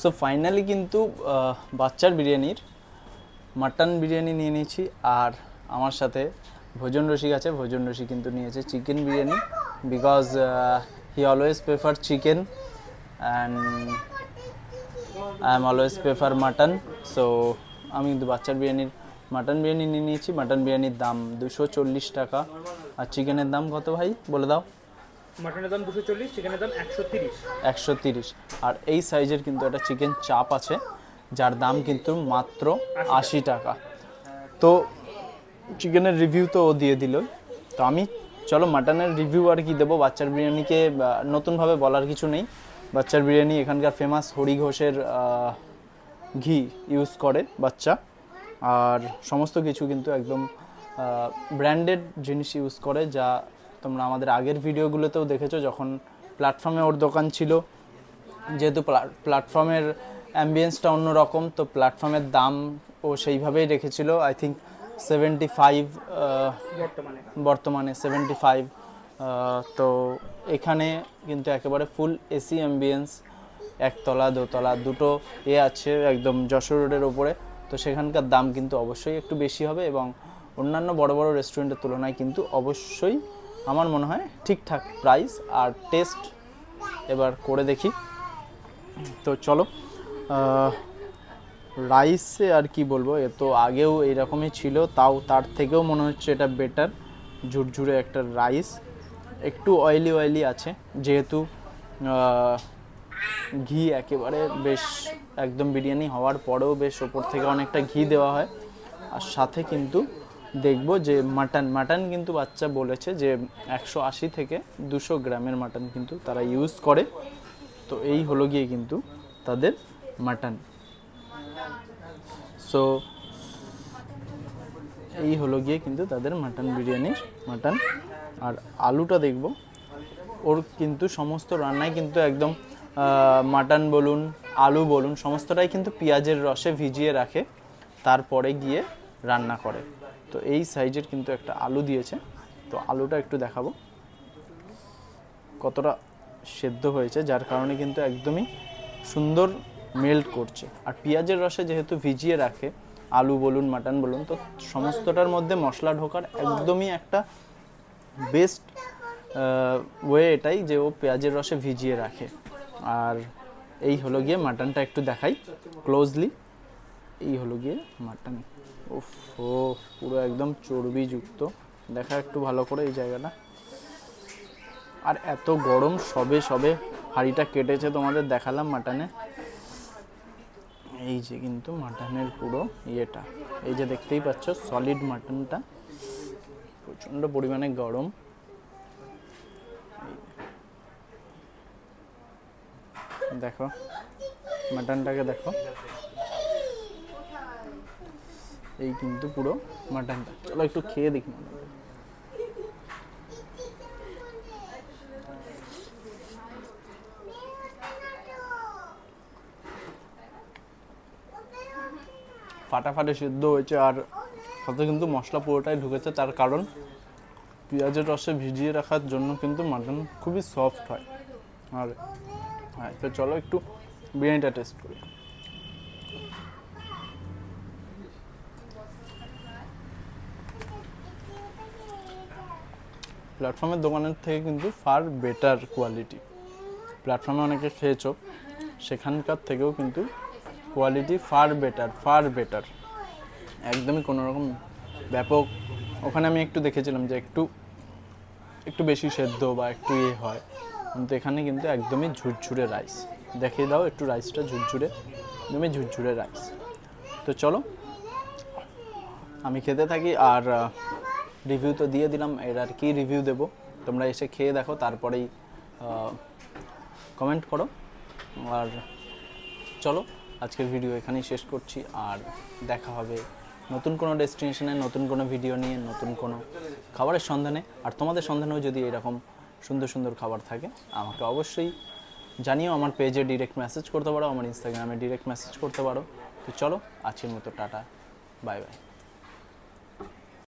So finally কিন্তু বাচ্চার বিরিয়ানির মাটন বিরিয়ানি নিয়ে নিয়েছি, আর আমার সাথে ভোজন রসিক আছে। ভোজন রসিক কিন্তু নিয়েছে chicken biryani, because he always prefer chicken and I am always prefer mutton. So আমি কিন্তু বাচ্চার বিরিয়ানির মাটন বিরিয়ানি নিয়ে নিয়েছি। মাটন বিরিয়ানির দাম 240 টাকা। আর চিকেনের দাম কত ভাই বলে দাও? মাটনের দাম 240, চিকেনের দাম 130। 130। আর এই সাইজের কিন্তু একটা চিকেন চাপ আছে, যার দাম কিন্তু মাত্র 80 টাকা। তো চিকেনের রিভিউ তো ও দিয়ে দিল, তো আমি চলো মাটনের রিভিউ আর কি দেবো। বাচ্চার বিরিয়ানিকে নতুনভাবে বলার কিছু নেই। বাচ্চার বিরিয়ানি এখানকার ফেমাস হরি ঘোষের ঘি ইউজ করে বাচ্চা, আর সমস্ত কিছু কিন্তু একদম ব্র্যান্ডেড জিনিস ইউজ করে, যা তোমরা আমাদের আগের ভিডিওগুলোতেও দেখেছো। যখন প্ল্যাটফর্মে ওর দোকান ছিল, যেহেতু প্ল্যাটফর্মের অ্যাম্বিয়েন্সটা অন্যরকম, তো প্ল্যাটফর্মের দাম ও সেইভাবেই রেখেছিল। আই থিঙ্ক 75 বর্তমানে 75। তো এখানে কিন্তু একেবারে ফুল এসি অ্যাম্বিয়েন্স, একতলা দোতলা দুটো আছে একদম যশোর রোডের ওপরে। তো সেখানকার দাম কিন্তু অবশ্যই একটু বেশি হবে, এবং অন্যান্য বড় বড় রেস্টুরেন্টের তুলনায় কিন্তু অবশ্যই আমার মনে হয় ঠিকঠাক প্রাইস আর টেস্ট এবার করে দেখি। তো চলো, রাইসে আর কি বলবো, এ তো আগেও এইরকমই ছিল, তাও তার থেকেও মনে হচ্ছে এটা বেটার। ঝুরঝুরে একটা রাইস, একটু অয়েলি অয়েলি আছে, যেহেতু ঘি একেবারে বেশ একদম বিরিয়ানি হওয়ার পরেও বেশ ওপর থেকে অনেকটা ঘি দেওয়া হয়। আর সাথে কিন্তু দেখবো যে মাটন কিন্তু বাচ্চা বলেছে যে 180 থেকে 200 গ্রামের মাটন কিন্তু তারা ইউজ করে। তো এই হলো গিয়ে কিন্তু তাদের মাটন। সো এই হলো গিয়ে কিন্তু তাদের মাটন বিরিয়ানির মাটন। আর আলুটা দেখব, ওর কিন্তু সমস্ত রান্নায় কিন্তু একদম মাটন বলুন আলু বলুন সমস্তটাই কিন্তু পেঁয়াজের রসে ভিজিয়ে রাখে, তারপরে গিয়ে রান্না করে। তো এই সাইজের কিন্তু একটা আলু দিয়েছে, তো আলুটা একটু দেখাবো কতটা সেদ্ধ হয়েছে, যার কারণে কিন্তু একদমই সুন্দর মেল্ট করছে। আর পেঁয়াজের রসে যেহেতু ভিজিয়ে রাখে আলু বলুন মাটন বলুন, তো সমস্তটার মধ্যে মশলা ঢোকার একদমই একটা বেস্ট ওয়ে এটাই যে ও পেঁয়াজের রসে ভিজিয়ে রাখে। আর এই হলো গিয়ে মাটনটা, একটু দেখাই ক্লোজলি। এই হলো গিয়ে মাটন। উফ, ও পুরো একদম চর্বিযুক্ত, দেখা একটু ভালো করে এই জায়গাটা। আর এত গরম, সবে সবে হাঁড়িটা কেটেছে, তোমাদের দেখালাম মাটনে। এই যে কিন্তু মাটনের পুরো ইয়েটা, এই যে দেখতেই পাচ্ছ সলিড মাটনটা, প্রচণ্ড পরিমাণে গরম। দেখো মাটনটাকে দেখো, এই কিন্তু পুরো মাটনটা। চলো একটু খেয়ে দেখি। ফাটাফাটি সিদ্ধ হয়েছে, আর সাথে কিন্তু মশলা পুরোটাই ঢুকেছে, তার কারণ পেঁয়াজের রসে ভিজিয়ে রাখার জন্য কিন্তু মাটন খুবই সফট হয়। আর হ্যাঁ, তো চলো একটু বিরিয়ানিটা টেস্ট করি। প্ল্যাটফর্মের দোকানের থেকে কিন্তু ফার বেটার কোয়ালিটি। প্ল্যাটফর্মে অনেকে খেয়েছো, সেখানকার থেকেও কিন্তু কোয়ালিটি ফার বেটার, একদমই কোনো রকম ব্যাপক। ওখানে আমি একটু দেখেছিলাম যে একটু বেশি সেদ্ধ বা একটু হয়, কিন্তু এখানে কিন্তু একদমই ঝুরঝুরে রাইস। দেখিয়ে দাও একটু রাইসটা, একদমই ঝুরঝুরে রাইস। তো চলো আমি খেতে থাকি, আর রিভিউ তো দিয়ে দিলাম, এর আর কি রিভিউ দেবো, তোমরা এসে খেয়ে দেখো, তারপরেই কমেন্ট করো। আর চলো আজকের ভিডিও এখানেই শেষ করছি, আর দেখা হবে নতুন কোনো ডেস্টিনেশনে, নতুন কোনো ভিডিও নিয়ে, নতুন কোনো খাবারের সন্ধানে। আর তোমাদের সন্ধানেও যদি এরকম সুন্দর সুন্দর খাবার থাকে আমাকে অবশ্যই জানিও। আমার পেজে ডিরেক্ট মেসেজ করতে পারো, আমার ইনস্টাগ্রামে ডিরেক্ট মেসেজ করতে পারো। তো চলো আজকের মতো টাটা, বাই বাই।